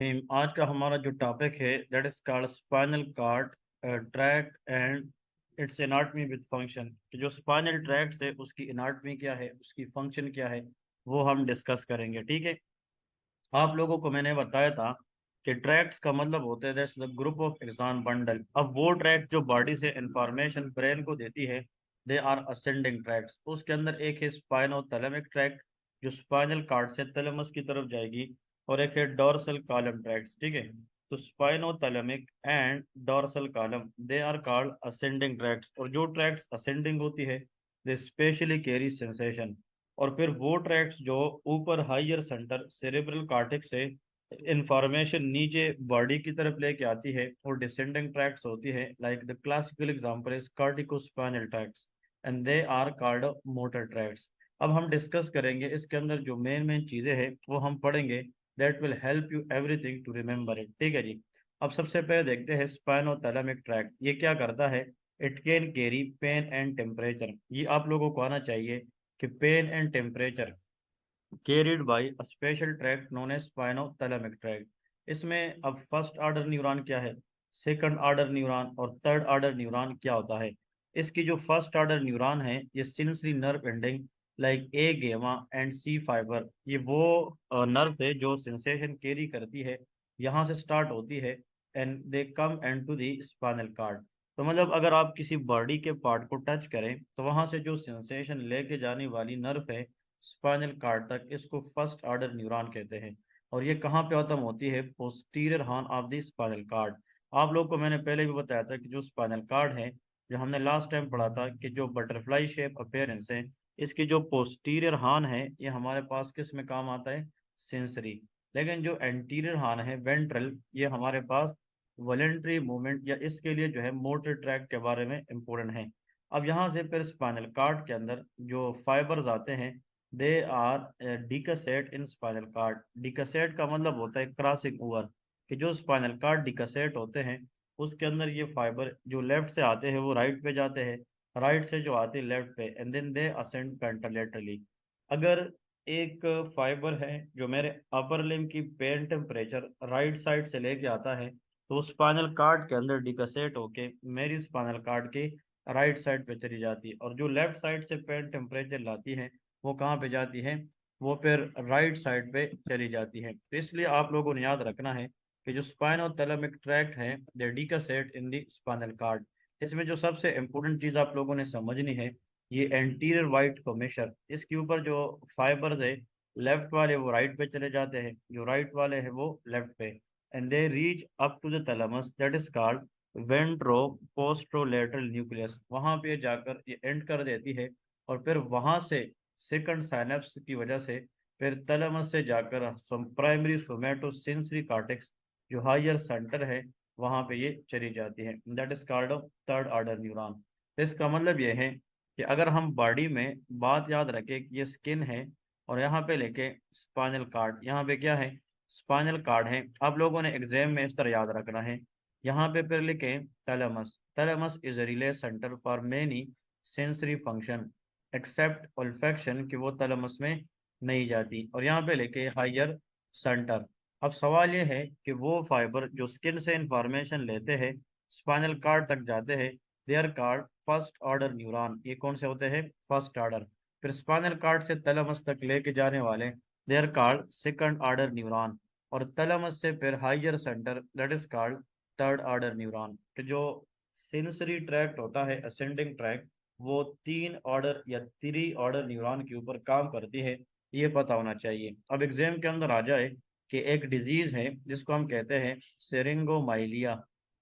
आज का हमारा जो टॉपिक है that is called spinal cord tract and its anatomy with function. जो स्पाइनल ट्रैक्ट है उसकी एनाटमी क्या है, उसकी फंक्शन क्या है, वो हम डिस्कस करेंगे। ठीक है। आप लोगों को मैंने बताया था कि ट्रैक्ट्स का मतलब होते हैं that's the group of axon bundle. अब वो ट्रैक्ट जो बॉडी से इंफॉर्मेशन ब्रेन को देती है दे आर असेंडिंग ट्रैक्ट्स। उसके अंदर एक है स्पाइनोथैलेमिक ट्रैक्ट जो स्पाइनल कॉर्ड से थैलेमस की तरफ जाएगी, और एक है डोर्सल कॉलम ट्रैक्ट्स। ठीक है। तो spinothalamic and dorsal column they are called ascending tracts, और जो ट्रैक्ट्स असेंडिंग होती है दे स्पेशली कैरी सेंसेशन। और फिर वो ट्रैक्ट्स जो ऊपर हायर सेंटर सेरेब्रल कॉर्टेक्स से इंफॉर्मेशन नीचे बॉडी की तरफ लेके आती है और डिसेंडिंग ट्रैक्ट्स होती है, like the classical example is corticospinal tracts and they are called motor tracts. अब हम डिस्कस करेंगे इसके अंदर जो मेन मेन चीजें हैं वो हम पढ़ेंगे, that will help you everything to remember it. ठीक है जी। अब सबसे पहले देखते हैं स्पाइनोथैलेमिक ट्रैक्ट ये क्या करता है। It can carry pain and temperature. ये आप लोगों को आना चाहिए कि pain and temperature carried by a special tract known as spinothalamic tract। इसमें अब फर्स्ट ऑर्डर न्यूरॉन क्या है, सेकंड ऑर्डर न्यूरॉन और थर्ड ऑर्डर न्यूरॉन क्या होता है। इसकी जो फर्स्ट ऑर्डर न्यूरॉन है ये sensory nerve ending like a गेमा एंड सी फाइबर, ये वो नर्व है जो सेंसेशन कैरी करती है, यहाँ से स्टार्ट होती है and they come and to the spinal cord. तो मतलब अगर आप किसी बॉडी के पार्ट को टच करें तो वहां से जो सेंसेशन लेके जाने वाली नर्व है स्पाइनल कार्ड तक, इसको फर्स्ट ऑर्डर न्यूरॉन कहते हैं। और ये कहाँ पे खत्म होती है, posterior horn of the spinal card. आप लोग को मैंने पहले भी बताया था कि जो स्पाइनल कार्ड है, जो हमने लास्ट टाइम पढ़ा था कि जो बटरफ्लाई शेप अपेयरेंस है, इसकी जो पोस्टीरियर हॉर्न है ये हमारे पास किस में काम आता है, सेंसरी। लेकिन जो एंटीरियर हॉर्न है वेंट्रल, ये हमारे पास वॉलेंट्री मूवमेंट या इसके लिए जो है मोटर ट्रैक के बारे में इंपॉर्टेंट है। अब यहाँ से फिर स्पाइनल कार्ड के अंदर जो फाइबर्स आते हैं they are decussate in spinal cord. Decussate का मतलब होता है क्रॉसिंग ओवर, कि जो स्पाइनल कार्ड डिकसेट होते हैं उसके अंदर ये फाइबर जो लेफ्ट से आते हैं वो राइट पे जाते हैं, राइट से जो आते हैं लेफ्ट पे, एंड देन दे असेंड पेंटालेटरली। अगर एक फाइबर है जो मेरे अपर लिम्ब की पेन टेम्परेचर राइट साइड से लेके आता है, तो स्पाइनल कार्ड के अंदर डिकसेट होके मेरी स्पाइनल कार्ड की राइट साइड पे चली जाती है, और जो लेफ्ट साइड से पेन टेम्परेचर लाती है वो कहाँ पे जाती है, वो फिर राइट साइड पे चली जाती है। तो इसलिए आप लोगों ने याद रखना है कि जो स्पाइनोथैलेमिक ट्रैक्ट है they decussate in the spinal cord. इसमें जो सबसे इम्पोर्टेंट चीज आप लोगों ने समझनी है, ये एंटीरियर वाइट कोमेशर, इसके ऊपर जो फाइबर्स है लेफ्ट वाले वो राइट पे चले जाते हैं, जो राइट वाले हैं वो लेफ्ट पे, and they reach up to the thalamus that is called ventro posterolateral nucleus. वहां पे जाकर ये एंड कर देती है, और फिर वहां से सेकंड साइनेप्स की वजह से फिर थैलेमस से जाकर प्राइमरी सोमैटोसेंसरी कॉर्टेक्स जो हायर सेंटर है वहां पे ये चली जाती है, that is called third order neuron. इसका मतलब ये है कि अगर हम बॉडी में बात याद रखें कि ये स्किन है, और यहाँ पे लेके स्पाइनल कार्ड, यहाँ पे क्या है, स्पाइनल कार्ड है। आप लोगों ने एग्जाम में इस तरह याद रखना है, यहाँ पे फिर लिखे thalamus. Thalamus is a relay centre for many sensory function except olfaction, कि वो थैलेमस में नहीं जाती, और यहाँ पे लेके हायर सेंटर। अब सवाल ये है कि वो फाइबर जो स्किन से इंफॉर्मेशन लेते हैं स्पाइनल कार्ड तक जाते हैं, they are called first order neuron. ये कौन से होते हैं, फर्स्ट ऑर्डर। फिर स्पाइनल कार्ड से थैलेमस तक लेके जाने वाले they are called second order neuron, और थैलेमस से फिर higher centre that is called third order neuron. कि जो सेंसरी ट्रैक्ट होता है असेंडिंग ट्रैक्ट, वो तीन ऑर्डर या थ्री ऑर्डर न्यूरॉन के ऊपर काम करती है, ये पता होना चाहिए। अब एग्जाम के अंदर आ जाए कि एक डिजीज है जिसको हम कहते हैं सेरिंगोमाइलिया।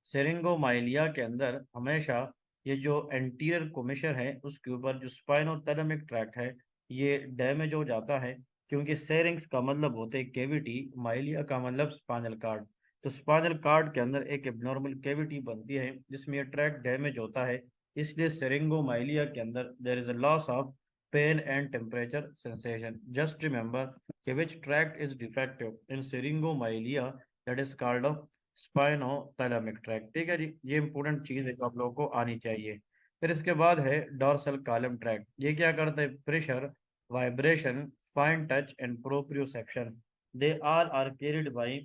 सेरिंगोमाइलिया के अंदर हमेशा ये जो एंटीरियर कोमिशर है उसके ऊपर जो स्पाइनोथैलेमिक ट्रैक्ट है ये डैमेज हो जाता है, क्योंकि सेरिंग्स का मतलब होते है केविटी, माइलिया का मतलब स्पाइनल कार्ड। तो स्पाइनल कार्ड के अंदर एक एबनॉर्मल केविटी बनती है जिसमें ये ट्रैक डैमेज होता है, इसलिए सेरिंगोमाइलिया के अंदर there is a loss of pain and temperature sensation. Just remember कि which tract is defective in syringomyelia, that is called a spinothalamic tract। ठीक है जी, ये इंपॉर्टेंट चीज है जो आप लोगों को आनी चाहिए। फिर इसके बाद है डॉर्सल कॉलम ट्रैक्ट। ये क्या करता है, pressure, vibration, fine touch and proprioception, they are carried by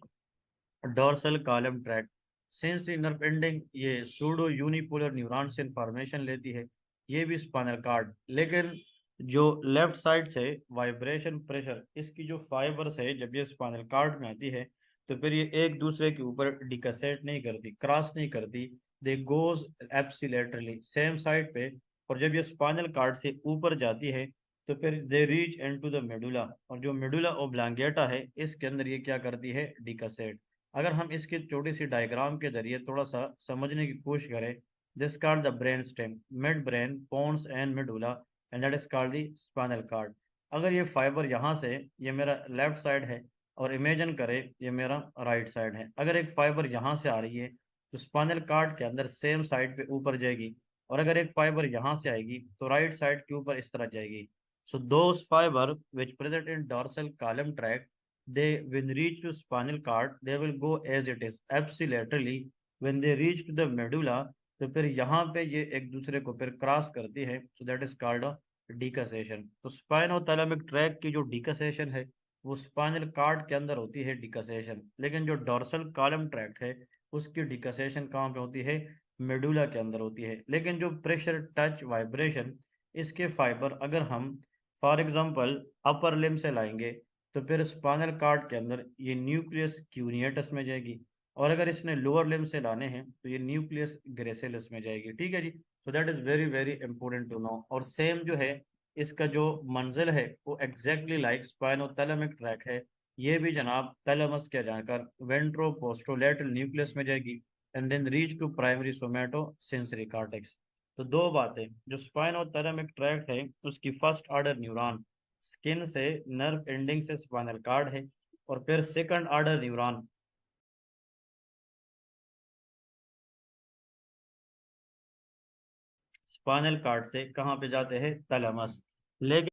dorsal column tract sensory nerve ending, ये सूडो यूनिपोलर न्यूरॉन से इंफॉर्मेशन लेती है, ये भी स्पाइनल कार्ड। लेकिन जो लेफ्ट साइड से वाइब्रेशन प्रेशर, इसकी जो फाइबर्स है जब ये स्पाइनल कार्ड में आती है तो फिर ये एक दूसरे के ऊपर डिकसेट नहीं करती, क्रॉस नहीं करती, दे गोज एप्सिलेटरली सेम साइड पे। और जब ये स्पाइनल कार्ड से ऊपर जाती है तो फिर they reach into the medulla, और जो मेडुला ओब्लांगेटा है इसके अंदर ये क्या करती है, डिकसेट। अगर हम इसकी छोटी सी डायग्राम के जरिए थोड़ा सा समझने की कोशिश करें, this cord the brain stem, mid brain, pons and medulla, and that is called the spinal cord. अगर ये फाइबर यहाँ से, ये मेरा लेफ्ट साइड है, और इमेजिन करें ये मेरा राइट साइड है, अगर एक फाइबर यहाँ से आ रही है तो स्पाइनल कार्ड के अंदर सेम साइड पे ऊपर जाएगी, और अगर एक फाइबर यहाँ से आएगी तो राइट साइड के ऊपर इस तरह जाएगी। So those fibre which present in dorsal column track, they when reach to spinal cord they will go as it is apsilaterally, when they reach to the medulla तो फिर यहाँ पे ये एक दूसरे को फिर क्रॉस करती है, सो दैट इज कॉल्ड डिकसेशन। तो स्पाइनोथैलेमिक ट्रैक की जो डिकसेशन है वो स्पाइनल कार्ड के अंदर होती है डिकसेशन, लेकिन जो डोर्सल कॉलम ट्रैक्ट है उसकी डिकसेशन कहाँ पे होती है, मेडुला के अंदर होती है। लेकिन जो प्रेशर, टच, वाइब्रेशन, इसके फाइबर अगर हम फॉर एग्जांपल अपर लिम्ब से लाएंगे तो फिर स्पाइनल कार्ड के अंदर ये न्यूक्लियस क्यूनियटस में जाएगी, और अगर इसने लोअर लिम्ब से लाने हैं तो ये न्यूक्लियस ग्रेसिलस में जाएगी। ठीक है जी, तो that is very very important to know. और सेम जो है इसका जो मंजिल है वो एग्जैक्टली लाइक स्पाइनोथैलेमिक ट्रैक है, ये भी जनाब थैलेमस के जाकर वेंट्रो पोस्टोलेटरल न्यूक्लियस में जाएगी, and then reach to primary somatosensory cortex. तो दो बातें, जो स्पाइनोथैलेमिक ट्रैक है उसकी फर्स्ट ऑर्डर न्यूरॉन स्किन से नर्व एंडिंग से स्पाइनल कार्ड है, और फिर second order neuron spinal cord से कहाँ पे जाते हैं, थैलेमस। लेकिन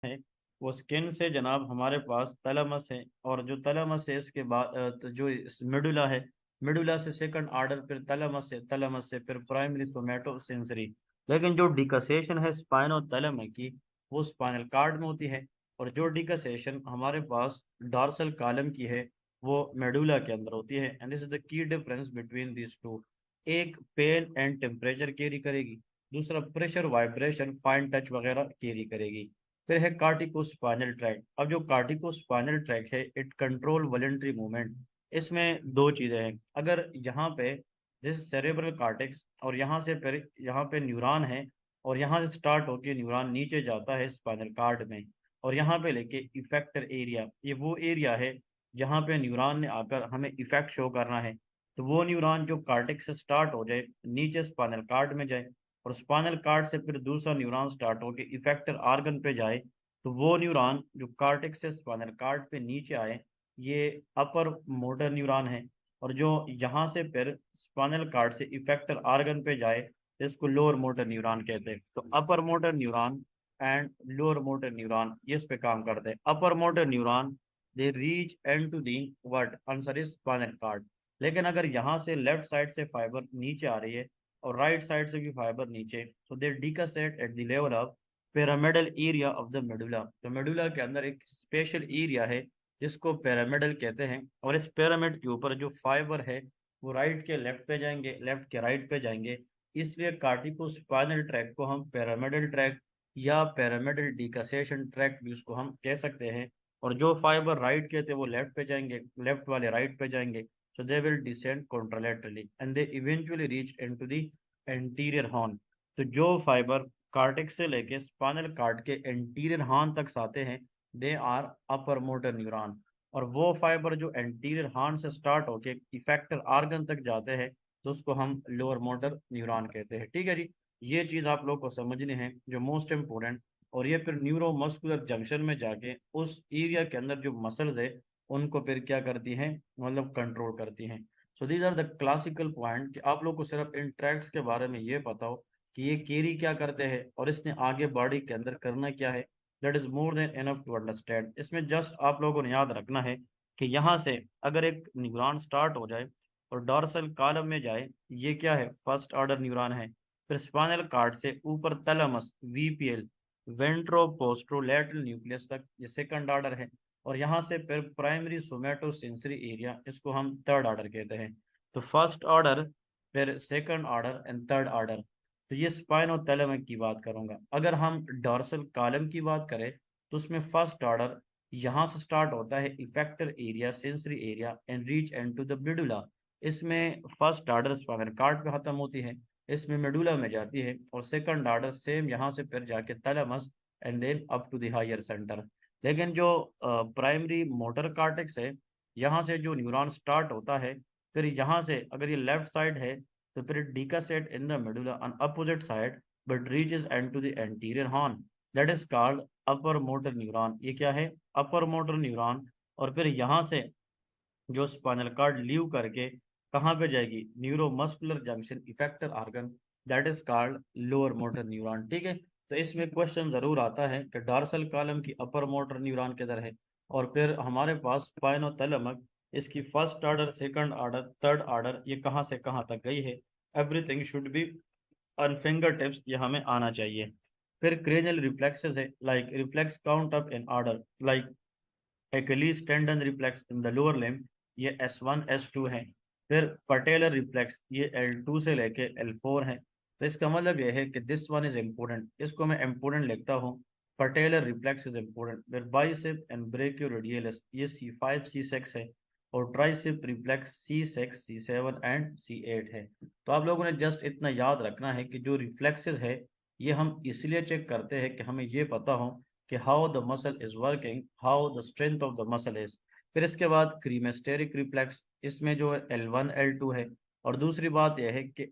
है वो स्किन से जनाब हमारे पास थैलेमस है, और जो थैलेमस है इसके बाद तो जो मेडुला है, मेडुला से सेकंड ऑर्डर, फिर थैलेमस से, थैलेमस से फिर प्राइमरी सोमैटो सेंसरी। लेकिन जो डिकसेशन है स्पाइनो थैलेमस की वो स्पाइनल कार्ड में होती है, और जो डिकसेशन हमारे पास डॉर्सल कॉलम की है वो मेडुला के अंदर होती है। And this is the key difference between this two. एक पेन एंड टेम्परेचर कैरी करेगी, दूसरा प्रेशर, वाइब्रेशन, फाइन टच वगैरह कैरी करेगी। फिर है कार्टिकोस्पाइनल ट्रैक। अब जो कार्टिकोस्पाइनल ट्रैक है इट कंट्रोल वॉलेंट्री मूवमेंट। इसमें दो चीजें हैं, अगर यहाँ पे जैसे सेरेब्रल कार्टेक्स, और यहाँ से फिर यहाँ पे न्यूरॉन है, और यहाँ से स्टार्ट होकर न्यूरॉन नीचे जाता है स्पाइनल कार्ड में, और यहाँ पे लेके इफेक्टर एरिया, ये वो एरिया है जहाँ पे न्यूरॉन ने आकर हमें इफेक्ट शो करना है। तो वो न्यूरॉन जो कार्टेक्स से स्टार्ट हो जाए नीचे स्पाइनल कार्ड में जाए, और स्पाइनल कार्ड से फिर दूसरा न्यूरॉन स्टार्ट होकर इफेक्टर आर्गन पे जाए, तो वो न्यूरॉन जो कार्टेक्स से स्पाइनल कार्ड पे नीचे आए ये अपर मोटर न्यूरॉन है, और जो यहाँ से फिर स्पाइनल कार्ड से इफेक्टर आर्गन पे जाए तो इसको लोअर मोटर न्यूरॉन कहते हैं। तो upper motor neuron and lower motor neuron ये इस पे काम करते हैं। Upper motor neuron they reach and to the what answer is spinal cord. लेकिन अगर यहाँ से लेफ्ट साइड से फाइबर नीचे आ रही है और राइट साइड से भी फाइबर नीचे, तो they decussate at the level of pyramidal area of the medulla. तो मेडुला के अंदर एक स्पेशल एरिया है जिसको पिरामिडल कहते हैं, और इस पिरामिड के ऊपर जो फाइबर है वो राइट के लेफ्ट पे जाएंगे, लेफ्ट के राइट पे जाएंगे, इसलिए कार्टिकोस्पाइनल ट्रैक को हम पिरामिडल ट्रैक या पिरामिडल डिकसेशन ट्रैक भी उसको हम कह सकते हैं। और जो फाइबर राइट के थे वो लेफ्ट पे जाएंगे, लेफ्ट वाले राइट पे जाएंगे, so they will descend contralaterally and they eventually reach into the anterior horn। तो जो फाइबर कार्टेक्स से लेके स्पाइनल कार्ड के एंटीरियर हॉर्न तक आते हैं they are upper motor neuron, और वो फाइबर जो एंटीरियर हॉर्न से स्टार्ट होके इफेक्टर आर्गन तक जाते हैं तो उसको हम लोअर मोटर न्यूरॉन कहते हैं। ठीक है जी, ये चीज़ आप लोग को समझनी है जो मोस्ट इम्पोर्टेंट। और ये फिर न्यूरोमस्कुलर जंक्शन में जाके उस एरिया के अंदर जो मसल्स है उनको फिर क्या करती हैं, मतलब कंट्रोल करती हैं। So these are the classical point कि आप लोग को सिर्फ इन ट्रैक्स के बारे में ये पता हो कि ये कैरी क्या करते हैं और इसने आगे बॉडी के अंदर करना क्या है, that is more than enough to understand. इसमें जस्ट आप लोगों ने याद रखना है कि यहाँ से अगर एक न्यूरॉन स्टार्ट हो जाए और डॉर्सल कॉलम में जाए, ये क्या है, फर्स्ट ऑर्डर न्यूरॉन है। फिर स्पाइनल कार्ड से ऊपर थैलेमस, वीपीएल, वेंट्रोपोस्टरोलैटरल न्यूक्लियस तक ये सेकंड ऑर्डर है। और यहाँ से फिर प्राइमरी सोमेटो सेंसरी एरिया, इसको हम थर्ड ऑर्डर कहते हैं। तो फर्स्ट ऑर्डर, फिर second order and third order. तो ये स्पाइनोथैलेमस की बात करूंगा। अगर हम डॉर्सल कॉलम की बात करें तो उसमें फर्स्ट ऑर्डर यहाँ से स्टार्ट होता है, effector area, sensory area and reach and to the medulla. इसमें फर्स्ट ऑर्डर स्पाइनल कॉर्ड पे खत्म होती है, इसमें मेडुला में जाती है, और सेकंड ऑर्डर सेम यहाँ से फिर जाके thalamus and then up to the higher centre. लेकिन जो प्राइमरी मोटर कार्टेक्स है, यहाँ से जो न्यूरॉन स्टार्ट होता है, फिर यहाँ से अगर ये लेफ्ट साइड है तो फिर decussate in the medulla on opposite side but reaches and to the anterior horn, that is called upper motor neuron. ये क्या है? Upper motor neuron. और फिर यहाँ से जो स्पाइनल कॉर्ड लीव करके कहाँ पे जाएगी? Neuromuscular junction effector organ, that is called lower motor neuron. ठीक है, तो इसमें क्वेश्चन जरूर आता है कि डॉर्सल कॉलम की अपर मोटर न्यूरॉन किधर है। और फिर हमारे पास स्पाइनोथैलेमस, इसकी first order, second order, third order, ये कहाँ से कहाँ तक गई है, everything should be on finger tips, ये हमें आना चाहिए। फिर क्रेनियल रिफ्लेक्सेस है, like reflex count up in order, like Achilles tendon reflex in the lower limb, ये S1 S2 है। फिर पटेलर रिफ्लेक्स ये L2 से लेके L4 है। तो इसका मतलब ये है कि दिस वन इज इम्पोर्टेंट, इसको मैं इम्पोर्टेंट लिखता हूँ। Patellar reflex is important. फिर बाइसेप एंड ब्रेकियोरेडियलिस ये C5 C6 है। और tricep reflex C6 C7 and C8 है। तो आप लोगों ने जस्ट इतना याद रखना है कि जो रिफ्लेक्सेस है ये हम इसलिए चेक करते हैं कि हमें ये पता हो कि how the muscle is working, how the strength of the muscle is. फिर इसके बाद क्रीमेस्टेरिक रिफ्लेक्स, इसमें जो है L1 L2 है। और दूसरी बात यह है कि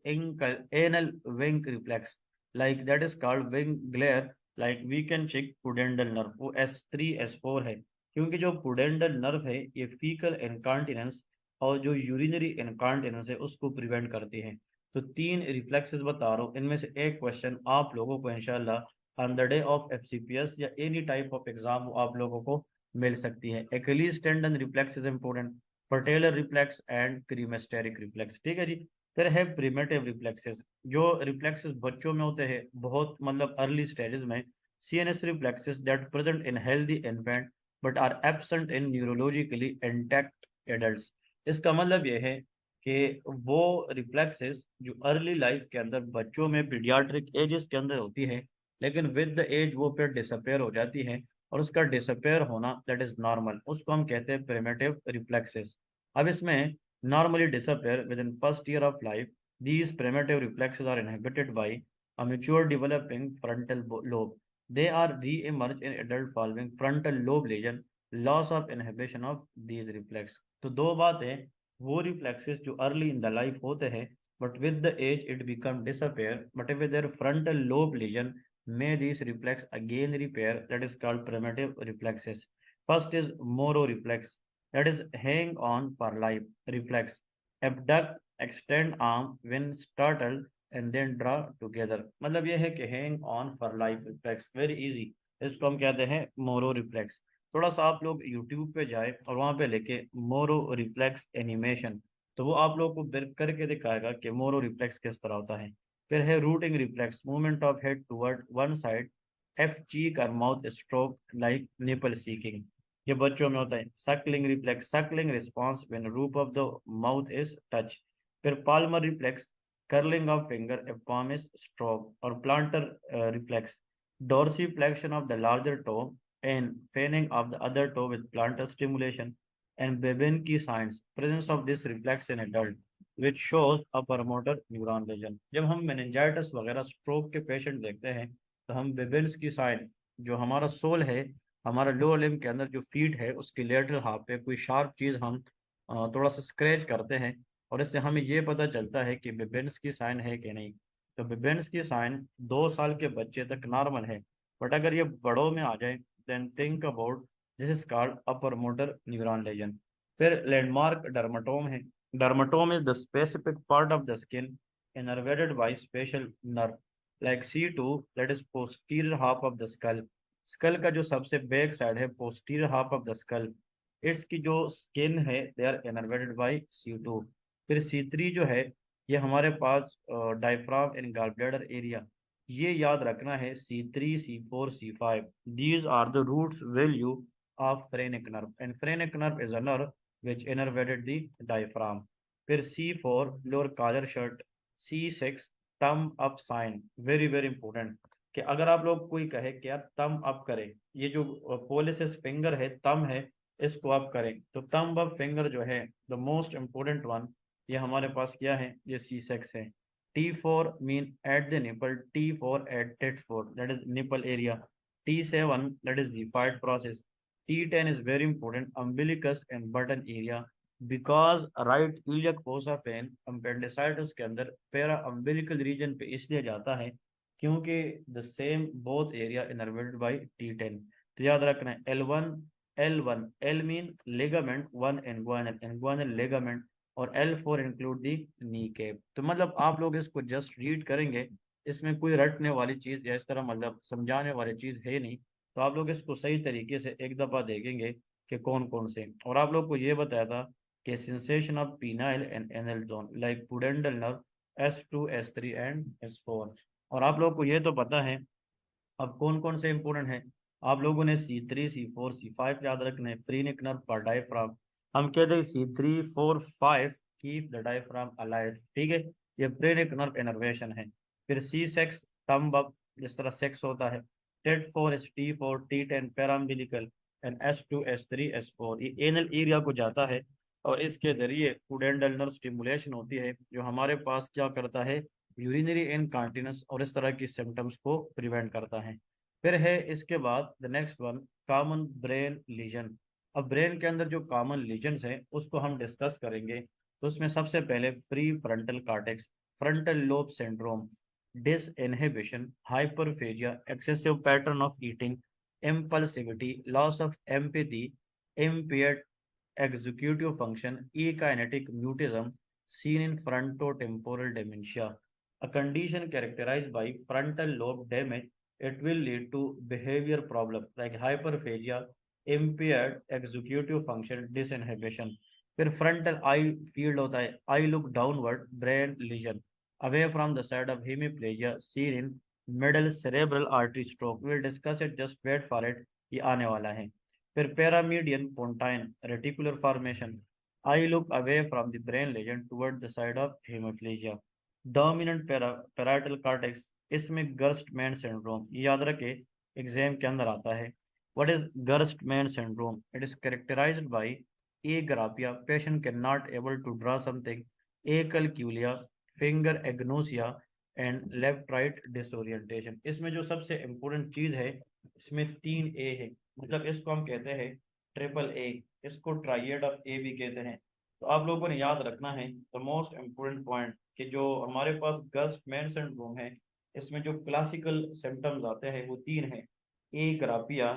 anal wink reflex, like that is called wink glare, like we can check pudendal nerve, वो S3 S4 है। क्योंकि जो पुडेंडल नर्व है ये फीकल इनकॉन्टिनेंस और जो यूरिनरी इनकॉन्टिनेंस है उसको प्रिवेंट करती है। तो तीन रिफ्लेक्सेस बता रहा हूँ, इनमें से एक क्वेश्चन आप लोगों को इंशाल्लाह on the day of FCPS या एनी टाइप ऑफ एग्जाम आप लोगों को मिल सकती है। Achilles tendon reflex is important, patellar reflex and cremasteric reflex. ठीक है जी। फिर है प्रिमेटिव रिफ्लेक्सेस, जो रिफ्लेक्सेस बच्चों में होते हैं बहुत मतलब अर्ली स्टेजेस में। CNS reflexes that present in healthy infant but are absent in neurologically intact adults. इसका मतलब यह है कि वो रिफ्लेक्सेस जो अर्ली लाइफ के अंदर बच्चों में पीडियाट्रिक एजेस के अंदर होती है, लेकिन विद द एज वो फिर डिसअपेयर हो जाती है। और उसका डिसअपेयर होना दैट इज नॉर्मल, उसको हम कहते हैं प्रिमिटिव रिफ्लेक्सेस। अब इसमें normally disappear within first year of life, these primitive reflexes are inhibited by a mature developing frontal lobe. They are re-emerge in adult following frontal lobe lesion, loss of inhibition of these reflex। तो दो बातें, वो reflexes जो early in the life होते हैं but with the age it become disappear, but if their frontal lobe lesion may these reflex again repair, that is called primitive reflexes। First is moro reflex, that is hang on for life reflex, abduct extend arm when startled and then draw together। मतलब ये है कि hang on for life reflex, very easy, इसको हम कहते हैं Moro reflex. थोड़ा सा आप लोग यूट्यूब पे जाए और वहाँ पे लेके मोरो रिफ्लेक्स एनिमेशन, तो वो आप लोगों को करके दिखाएगा कि मोरो रिफ्लेक्स किस तरह होता है। फिर है rooting reflex, movement of head toward one side, if cheek और mouth stroke like nipple seeking, ये बच्चों में होता है। Suckling reflex, suckling response when roof of the mouth is touch. फिर palmar reflex, curling of finger if palm is stroke। और plantar reflex, dorsiflexion of the larger toe and fanning of the other toe with plantar stimulation। and Babinski signs, presence of this reflex in adult, which shows upper motor neuron lesion। जब हम meningitis वगैरह stroke के patient देखते हैं तो हम बेबिन्स्की sign, जो हमारा सोल है, हमारा लोअर लिम्ब के अंदर जो फीट है उसकी लेटरल हाफ पे कोई शार्प चीज़ हम थोड़ा सा स्क्रैच करते हैं, और इससे हमें ये पता चलता है कि बेबिन्स्की साइन है कि नहीं। तो बेबिन्स्की साइन 2 साल के बच्चे तक नॉर्मल है, बट अगर ये बड़ों में आ जाए then think about, this is called upper motor neuron lesion. फिर लैंडमार्क डर्माटोम है। Dermatome is the specific part of the skin innervated by special nerve, like C2 that is posterior half of the skull. Skull का जो सबसे back side है, posterior half of the skull, इसकी जो skin है they are innervated bye C2। फिर C3 जो है ये हमारे पास diaphragm in gall bladder area, ये याद रखना है। C3 C4 C5 these are the roots value of phrenic nerve, and phrenic nerve is a nerve which innervated the diaphragm. फिर C4 lower collar shirt, C6 thumb up sign, very very important, कि अगर आप लोग कोई कहे कि यार thumb up करें, ये जो पोलिस फिंगर है, थंब है, इसको अप करें, तो थंब अप फिंगर जो है द मोस्ट इम्पोर्टेंट वन, ये हमारे पास क्या है, ये C6 है। T4 mean at the nipple, T4 at tit4, that is nipple area, T7 that is the fight process, T10 is very important, umbilicus and button area, because right iliac fossa pain appendicitis के अंदर पेरा umbilical reason पे इसलिए जाता है क्योंकि the same both area innervated by T10। तो याद रखना है L1, L mean ligament one inguinal ligament, और L4 इंक्लूड दी नी कैप। तो मतलब आप लोग इसको जस्ट रीड करेंगे, इसमें कोई रटने वाली चीज या इस तरह मतलब समझाने वाली चीज है नहीं, तो आप लोग इसको सही तरीके से एक दफा देखेंगे कि कौन कौन से। और आप लोग को ये बताया था कि sensation of penile and anal zone like pudendal nerve S2 S3 and S4। और आप लोग को ये तो पता है, अब कौन कौन से इंपोर्टेंट है, आप लोगों ने C3 C4 C5 याद रखने, फ्रीनिक नर्व पर डायफ्राम, हम कहते हैं C3 4 5 keep the diaphragm alive, ठीक है, ये फ्रीनिक नर्व इनर्वेशन है। फिर C6 थंब अप, जिस तरह सेक्स होता है, T4 is T4 T10 पैराम्बिलिकल and S2 S3 S4, ये एनल एरिया को जाता है और इसके जरिए पुडेंडल नर्व स्टिमुलेशन होती है जो हमारे पास क्या करता है, यूरिनरी इनकॉन्टिनेंस और इस तरह की सिम्टम्स को प्रिवेंट करता है। फिर है इसके बाद the next one, common brain lesion. अब ब्रेन के अंदर जो कॉमन लीजन्स हैं उसको हम डिस्कस करेंगे। तो उसमें सबसे पहले prefrontal cortex, frontal lobe syndrome, disinhibition, hyperphagia, excessive pattern of eating, impulsivity, loss of empathy, impaired executive function, e-kinetic mutism seen in frontotemporal dementia. A condition characterized by frontal lobe damage, it will lead to behavior problems like hyperphagia, impaired executive function, disinhibition. फिर frontal eye field होता है, eye look downward, brain lesion, away from the side of hemiplegia seen in middle cerebral artery stroke. We'll discuss it, just wait for it, ये आने वाला है। फिर paramedian pontine reticular formation, eye look away from the brain lesion toward the side of hemiplegia. Dominant parietal cortex, इसमें Gerstmann syndrome, याद रखे exam के अंदर आता है। What is Gerstmann syndrome? It is characterized by agraphia, patient can not able to draw something, acalculia, finger agnosia and left right disorientation. इसमें जो सबसे इम्पोर्टेंट चीज है, इसमें 3 A है, मतलब इसको हम कहते हैं ट्रिपल ए, इसको ट्राइएड ऑफ ए भी कहते हैं। तो आप लोगों ने याद रखना है द मोस्ट इम्पोर्टेंट पॉइंट कि जो हमारे पास गर्स्टमैन सिंड्रोम है, इसमें जो क्लासिकल सिम्टम्स आते हैं वो 3 हैं, ए ग्राफिया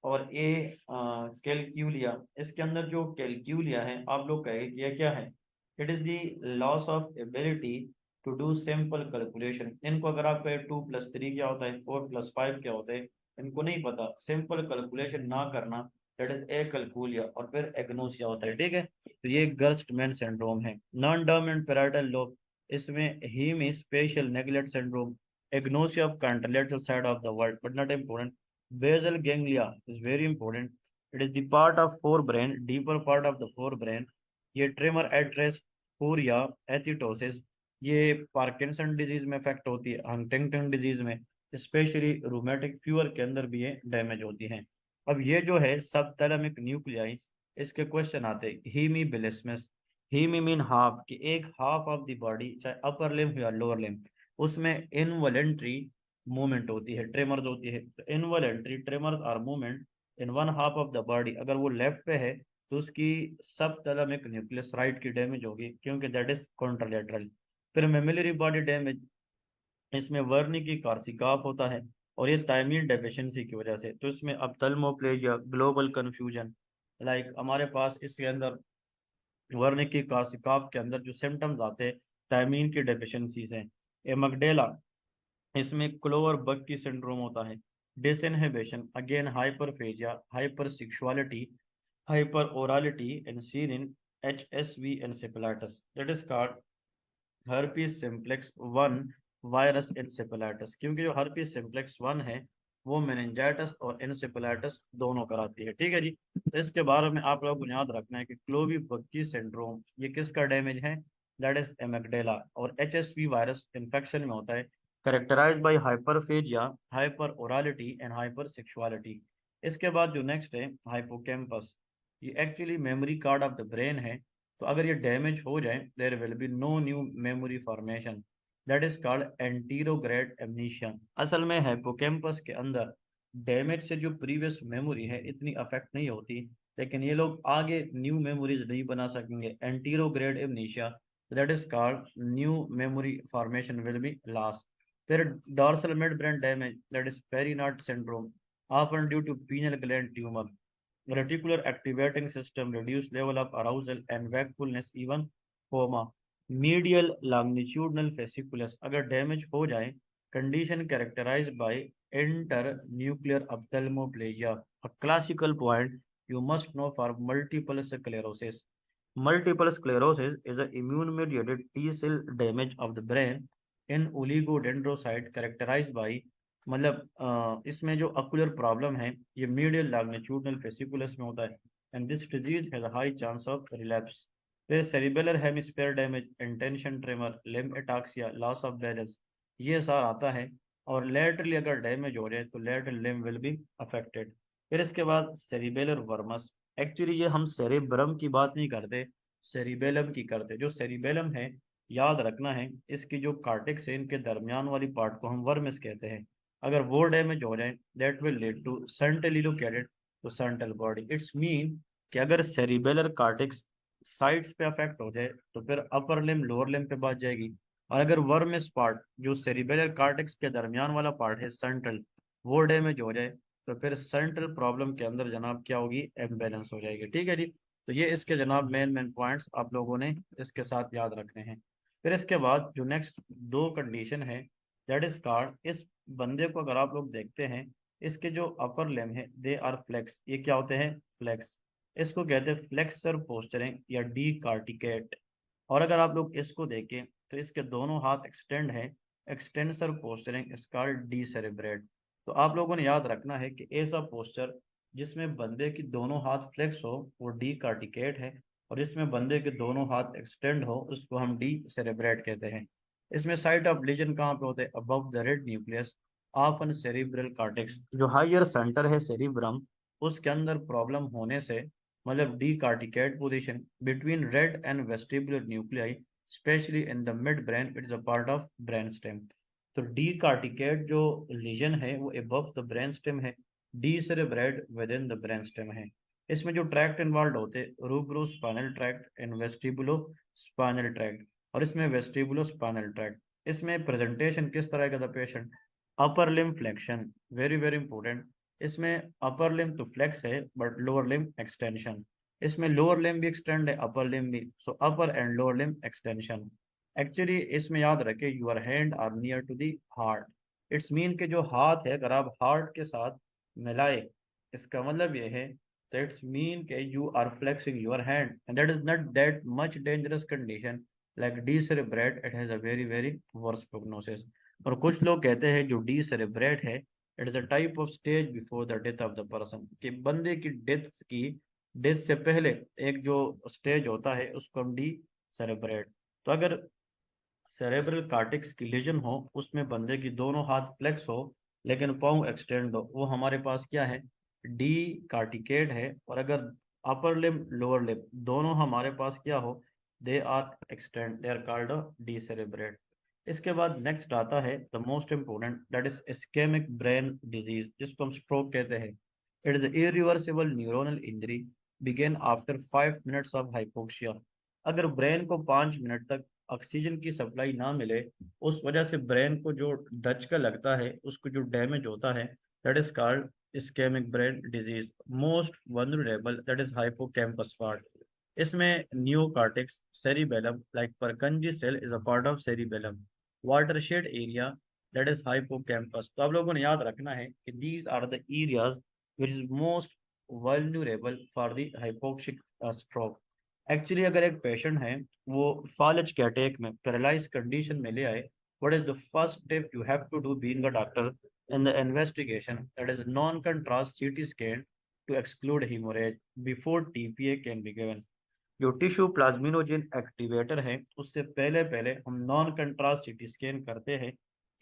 और ए कैलक्यूलिया। इसके अंदर जो कैलक्यूलिया है, आप लोग कहेंगे कि यह क्या है, it is the loss of ability to do simple calculation. इनको अगर आप कहें 2+3 क्या होता है, 4+5 क्या होता है, इनको नहीं पता, सिंपल कैलकुलेशन ना करना, दैट इज ए कैलकुलिया, और फिर एग्नोसिया होता है, ठीक है। तो ये गर्स्टमैन सिंड्रोम है। नॉन डोमिनेंट पैराइटल लोब, इसमें hemi spatial neglect syndrome, agnosia of contralateral side of the world but not important. Basal ganglia is very important, it is the part of forebrain, deeper part of the forebrain. ये tremor एड्रेस, पूरिया, athetosis, ये Parkinson disease में effect होती है, Huntington disease में, especially rheumatic fever के अंदर भी ये डैमेज होती हैं। अब ये जो है सब थैलेमिक न्यूक्लियाई, इसके क्वेश्चन आते हैं। हीमी बिलिस्मस, हीमी मीन हाफ, कि एक हाफ ऑफ द बॉडी चाहे अपर लिम्ब या लोअर लिम्ब, उसमें इनवॉलेंट्री मूवमेंट होती है, ट्रेमर्स होती है। Involuntary tremors are movement in one half of the body, अगर वो लेफ्ट पे है तो उसकी सब थैलेमिक न्यूक्लियस राइट की डैमेज होगी क्योंकि दैट इज कॉन्ट्रालेटरल। फिर मेमिलरी बॉडी डैमेज, इसमें वर्निकी कार्सिकाफ होता है और ये थायमीन डेफिशिएंसी की वजह से। तो इसमें अप्थल्मोप्लेजिया, ग्लोबल कंफ्यूजन, लाइक हमारे पास इसके अंदर वर्निकी कार्सिकाफ के अंदर जो सिम्टम्स आते हैं थायमीन की डेफिशिएंसीज हैं। एमगडेला, इसमें क्लोवर बग की सिंड्रोम होता है। Disinhibition, again hyperphagia, hypersexuality, hyperorality and seen in HSV encephalitis, that is called herpes simplex 1 virus encephalitis, क्योंकि जो herpes simplex 1 है वो मेनिंजाइटिस और इंसेफेलाइटिस दोनों कराती है। ठीक है जी। तो इसके बारे में आप लोगों को याद रखना है कि क्लोवी-बग्गी सिंड्रोम ये किसका डैमेज है, दैट इज एमेगडेला, और एचएसवी वायरस इन्फेक्शन में होता है, characterized by hyperphagia, hyperorality and hypersexuality. इसके बाद जो नेक्स्ट है हाइपोकैम्पस, ये actually memory card of the brain है। तो अगर ये डैमेज हो जाए there will be no new memory formation, that is called anterograde amnesia. असल में हिप्पोकैम्पस के अंदर डैमेज से जो प्रीवियस मेमोरी है इतनी अफेक्ट नहीं होती, लेकिन ये लोग आगे न्यू मेमोरीज नहीं बना सकेंगे, anterograde amnesia, that is called new memory formation will be lost. फिर dorsal midbrain damage, that is Parinaud syndrome, often due to pineal gland tumor, reticular activating system, reduced level of arousal and wakefulness, even coma, medial longitudinal fasciculus अगर damage हो जाए, condition characterized by internuclear ophthalmoplegia. A classical point you must know for multiple sclerosis. Multiple sclerosis is an immune-mediated T-cell damage of the brain in oligodendrocyte characterized by, मतलब इसमें जो अक्यूलर problem है ये medial longitudinal fasciculus में होता है, and this disease has a high chance of relapse. फिर cerebellar hemisphere damage, intention tremor, limb ataxia, loss of balance, ये सारा आता है। और लेटरली अगर डैमेज हो जाए तो lateral limb will be affected. फिर इसके बाद सेरिबेलर वर्मस, एक्चुअली ये हम सेरेब्रम की बात नहीं करते, सेरिबेलम की करते। जो सेरिबेलम है, याद रखना है, इसकी जो कार्टेक्स है इनके दरमियान वाली पार्ट को हम वर्मिस कहते हैं। अगर वो डैमेज हो जाए that will lead to central located to central body. Its mean कि अगर सेरिबेलर कार्टेक्स साइड्स पे अफेक्ट हो जाए तो फिर अपर लिम्ब लोअर लिम्ब पे बात जाएगी। और अगर वर्मिस पार्ट जो सेरिबेलर कार्टेक्स के दरमियान वाला पार्ट है सेंट्रल, वो डैमेज हो जाए तो फिर सेंट्रल प्रॉब्लम के अंदर जनाब क्या होगी, एम्बेलेंस हो जाएगी। ठीक है जी। तो ये इसके जनाब मेन मेन पॉइंट्स आप लोगों ने इसके साथ याद रखने हैं। फिर इसके बाद जो नेक्स्ट दो कंडीशन है, दैट इज कार्ड, इस बंदे को अगर आप लोग देखते हैं, इसके जो अपर लिम्ब है दे आर फ्लेक्स, ये क्या होते हैं, फ्लेक्स। इसको कहते हैं फ्लेक्सर पोस्चरिंग या डी कार्टिकेट। और अगर आप लोग इसको देखें तो इसके दोनों हाथ एक्सटेंड है, extensor posturing is called decerebrate. तो आप लोगों ने याद रखना है कि ऐसा पोस्चर जिसमें बंदे की दोनों हाथ फ्लेक्स हो वो डी कार्टिकेट है, और जिसमें बंदे के दोनों हाथ एक्सटेंड हो उसको हम डी सेरेब्रेट कहते हैं। इसमें साइट ऑफ लीजन कहाँ पे होते हैं, above the red nucleus of an cerebral cortex. जो हायर सेंटर है सेरिब्रम, उसके अंदर प्रॉब्लम होने से, मतलब decorticate position between red and vestibular nuclei, especially in the midbrain, it is a part of brain stem. तो decorticate जो lesion है वो एबव द ब्रेन स्टेम है, decerebrate within the brain stem है। इसमें जो tract involve होते हैं, रूब्रो spinal tract and vestibulospinal tract, और इसमें वेस्टिबुलो स्पाइनल ट्रैक्ट। इसमें प्रेजेंटेशन किस तरह का था patient, upper limb flexion, very very important. इसमें अपर लिम्ब तो फ्लेक्स है बट लोअर लिम्ब एक्सटेंशन। इसमें लोअर लिम्ब भी एक्सटेंड है, अपर लिम्ब भी, so upper and lower limb extension. Actually इसमें याद रखें your hand are near to the heart. It's mean के जो हाथ है अगर आप हार्ट के साथ मिलाए, इसका मतलब ये है, दैट्स मीन के you are flexing your hand, and that is not that much dangerous condition like decerebrate, it has a very very worse prognosis. और कुछ लोग कहते हैं जो डी सेरेब्रेट है, it is a type of stage before the death of the person, कि बंदे की डेथ से पहले एक जो स्टेज होता है उसको हम डी सेरेब्रेट। तो अगर सेरेब्रल कार्टेक्स की लीजन हो, उसमें बंदे की दोनों हाथ फ्लेक्स हो लेकिन पाँव एक्सटेंड हो, वो हमारे पास क्या है, डी कार्टिकेट है। और अगर अपर लिम्ब लोअर लिम्ब दोनों हमारे पास क्या हो, they are extend, they are called decerebrate. इसके बाद नेक्स्ट आता है the most important, that is ischemic brain disease, जिसको हम स्ट्रोक कहते हैं। It is irreversible neuronal injury begin after 5 minutes of hypoxia. अगर ब्रेन को 5 मिनट तक ऑक्सीजन की सप्लाई ना मिले, उस वजह से ब्रेन को जो धचका लगता है, उसको जो डैमेज होता है, that is called ischemic brain disease. Most vulnerable that is hippocampus part. इसमें new cortex cerebellum like Purkinje cell is a part of cerebellum, watershed area, that is hippocampus. तो आप लोगों ने याद रखना है कि these are the areas which is most vulnerable for the hypoxic stroke. Actually अगर एक पेशेंट है वो फालज के अटैक में पैरालाइज कंडीशन में ले आए, what is the first step you have to do being a doctor, in the investigation, that is non-contrast CT scan to exclude hemorrhage before TPA can be given. जो tissue plasminogen activator है उससे पहले पहले हम non contrast CT scan करते हैं,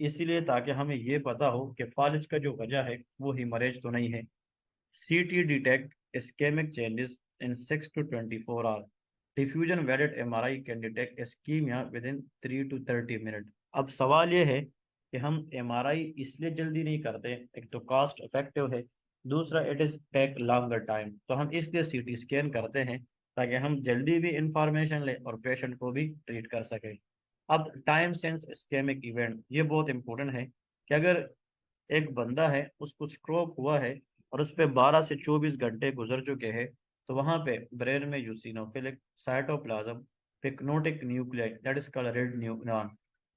इसीलिए ताकि हमें ये पता हो कि फालिज का जो वजह है वो हिमरेज तो नहीं है। CT detect ischemic changes in 6 to 24 hours. Diffusion varied MRI can detect ischemia within 3 to 30 minutes. अब सवाल ये है कि हम MRI इसलिए जल्दी नहीं करते, एक तो कॉस्ट इफेक्टिव है, दूसरा it is take longer time, तो हम इसलिए CT स्कैन करते हैं ताकि हम जल्दी भी इंफॉर्मेशन ले और पेशेंट को भी ट्रीट कर सके। अब टाइम सेंस इस्केमिक इवेंट ये बहुत इंपॉर्टेंट है कि अगर एक बंदा है उसको स्ट्रोक हुआ है और उस पर 12 से 24 घंटे गुजर चुके हैं, तो वहां पे ब्रेन में eosinophilic cytoplasm pyknotic nuclei that is called red neuron,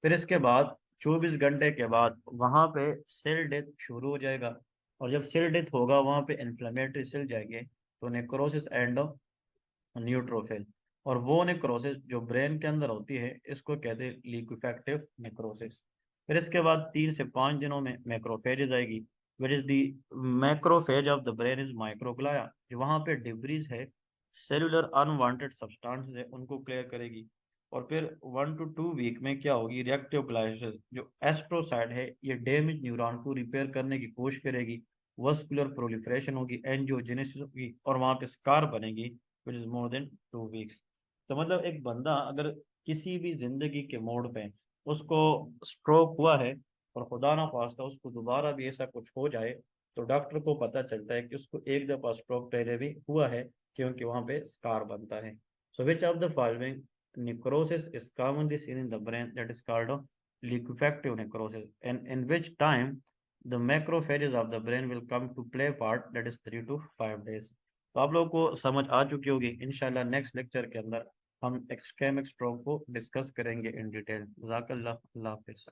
फिर इसके बाद 24 घंटे के बाद वहां पे सेल डेथ शुरू हो जाएगा, और जब सेल डेथ होगा वहां पे इन्फ्लेमेटरी सेल जाएंगे, तो नेक्रोसिस एंड न्यूट्रोफिल, और वो नेक्रोसिस जो ब्रेन के अंदर होती है इसको कहते हैं लिक्विफैक्टिव नेक्रोसिस। फिर इसके बाद 3 से 5 दिनों में मैक्रोफेज आएगी, which is the macrophage of the brain is microglia, जो वहाँ पे डिब्रीज है, सेलुलर अनवांटेड सब्सटेंसेस है, उनको क्लियर करेगी। और फिर 1 to 2 वीक में क्या होगी, रिएक्टिव ग्लाइकोलाइसिस, जो एस्ट्रोसाइट है ये डैमेज न्यूरॉन को रिपेयर करने की कोशिश करेगी, वस्कुलर प्रोलिफरेशन होगी, एंजियोजेनेसिस होगी, और वहाँ पे स्कार बनेगी which is more then 2 weeks. तो मतलब एक बंदा अगर किसी भी जिंदगी के मोड़ पे उसको स्ट्रोक हुआ है और खुदा ना खास्ता उसको दोबारा भी ऐसा कुछ हो जाए, तो डॉक्टर को पता चलता है कि उसको एक दफा स्ट्रोक पहले भी हुआ है, क्योंकि वहां पे स्कार बनता है। So which of the following necrosis is commonly seen in the brain, that is called a liquefactive necrosis, and in which time the macrophages of the brain will come to play part, that is 3 to 5 days। तो आप लोगों को समझ आ चुकी होगी, इंशाल्लाह next lecture के अंदर हम एक्सट्रीम स्ट्रोक को डिस्कस करेंगे इन डिटेल। जज़ाकल्लाह, अल्लाह हाफिज़।